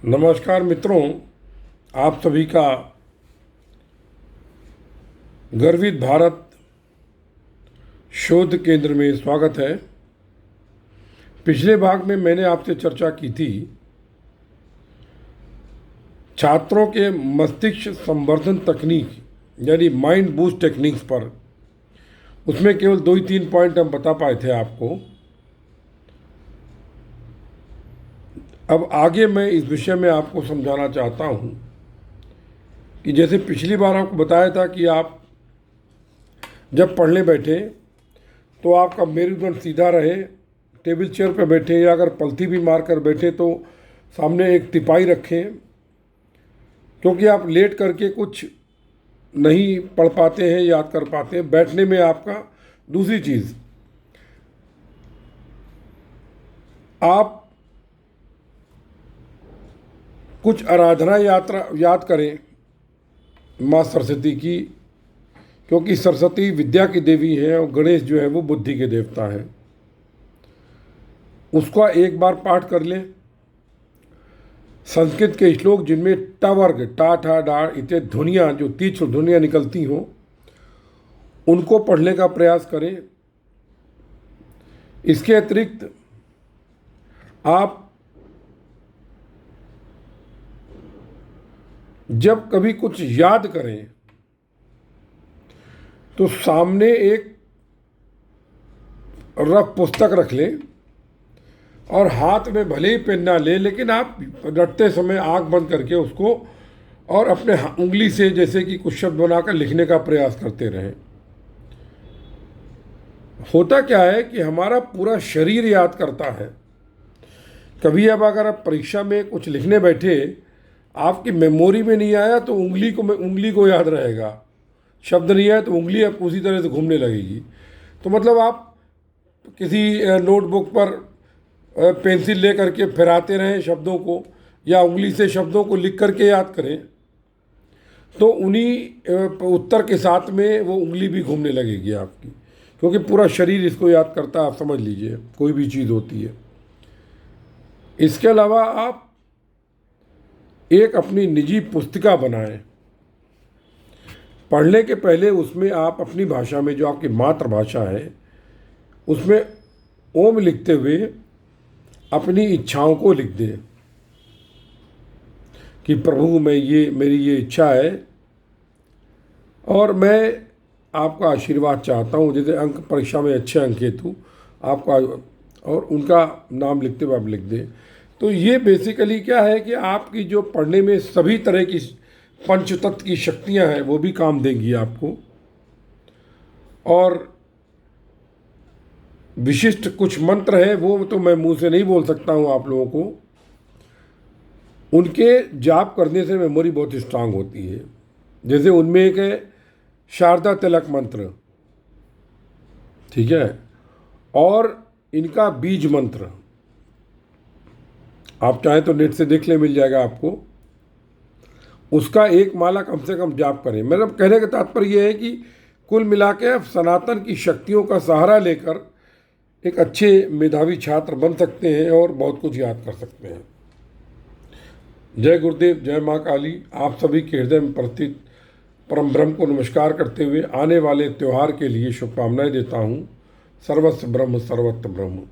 नमस्कार मित्रों, आप सभी का गर्वित भारत शोध केंद्र में स्वागत है। पिछले भाग में मैंने आपसे चर्चा की थी छात्रों के मस्तिष्क संवर्धन तकनीक यानी माइंड बूस्ट टेक्निक्स पर। उसमें केवल 2 ही 3 पॉइंट हम बता पाए थे आपको। अब आगे मैं इस विषय में आपको समझाना चाहता हूँ कि जैसे पिछली बार आपको बताया था कि आप जब पढ़ने बैठे तो आपका मेरुदंड सीधा रहे, टेबल चेयर पर बैठे या अगर पलथी भी मार कर बैठे तो सामने एक तिपाई रखें, क्योंकि आप लेट करके कुछ नहीं पढ़ पाते हैं, याद कर पाते हैं। बैठने में आपका दूसरी चीज़, आप कुछ आराधना यात्रा याद करें माँ सरस्वती की, क्योंकि सरस्वती विद्या की देवी है और गणेश जो है वो बुद्धि के देवता है। उसका एक बार पाठ कर लें। संस्कृत के श्लोक जिनमें ट वर्ग टा ठा डा इत्यादि ध्वनियाँ जो तीक्ष्ण ध्वनियाँ निकलती हों उनको पढ़ने का प्रयास करें। इसके अतिरिक्त आप जब कभी कुछ याद करें तो सामने एक रफ पुस्तक रख लें और हाथ में भले ही पेन ना लें, लेकिन आप रटते समय आंख बंद करके उसको और अपने उंगली से जैसे कि कुछ शब्द बनाकर लिखने का प्रयास करते रहें। होता क्या है कि हमारा पूरा शरीर याद करता है। कभी अब अगर आप परीक्षा में कुछ लिखने बैठे, आपकी मेमोरी में नहीं आया तो उंगली को याद रहेगा, शब्द नहीं आया तो उंगली आप उसी तरह से घूमने लगेगी। तो मतलब आप किसी नोटबुक पर पेंसिल ले करके फिराते रहें शब्दों को, या उंगली से शब्दों को लिख करके याद करें, तो उन्हीं उत्तर के साथ में वो उंगली भी घूमने लगेगी आपकी, क्योंकि पूरा शरीर इसको याद करता है। आप समझ लीजिए कोई भी चीज़ होती है। इसके अलावा आप एक अपनी निजी पुस्तिका बनाएं। पढ़ने के पहले उसमें आप अपनी भाषा में, जो आपकी मातृभाषा है, उसमें ओम लिखते हुए अपनी इच्छाओं को लिख दें कि प्रभु मेरी ये इच्छा है और मैं आपका आशीर्वाद चाहता हूँ। जैसे अंक परीक्षा में अच्छे अंक हेतु आपका और उनका नाम लिखते हुए आप लिख दें। तो ये बेसिकली क्या है कि आपकी जो पढ़ने में सभी तरह की पंचतत्व की शक्तियाँ हैं वो भी काम देंगी आपको। और विशिष्ट कुछ मंत्र है वो तो मैं मुंह से नहीं बोल सकता हूँ आप लोगों को। उनके जाप करने से मेमोरी बहुत स्ट्रांग होती है। जैसे उनमें एक है शारदा तिलक मंत्र, ठीक है, और इनका बीज मंत्र आप चाहें तो नेट से देख ले, मिल जाएगा आपको। उसका एक माला कम से कम जाप करें। मतलब कहने का तात्पर्य यह है कि कुल मिला के आप सनातन की शक्तियों का सहारा लेकर एक अच्छे मेधावी छात्र बन सकते हैं और बहुत कुछ याद कर सकते हैं। जय गुरुदेव, जय माँ काली। आप सभी के हृदय में प्रस्थित परम ब्रह्म को नमस्कार करते हुए आने वाले त्यौहार के लिए शुभकामनाएं देता हूँ। सर्वस्व ब्रह्म सर्वत्र ब्रह्म।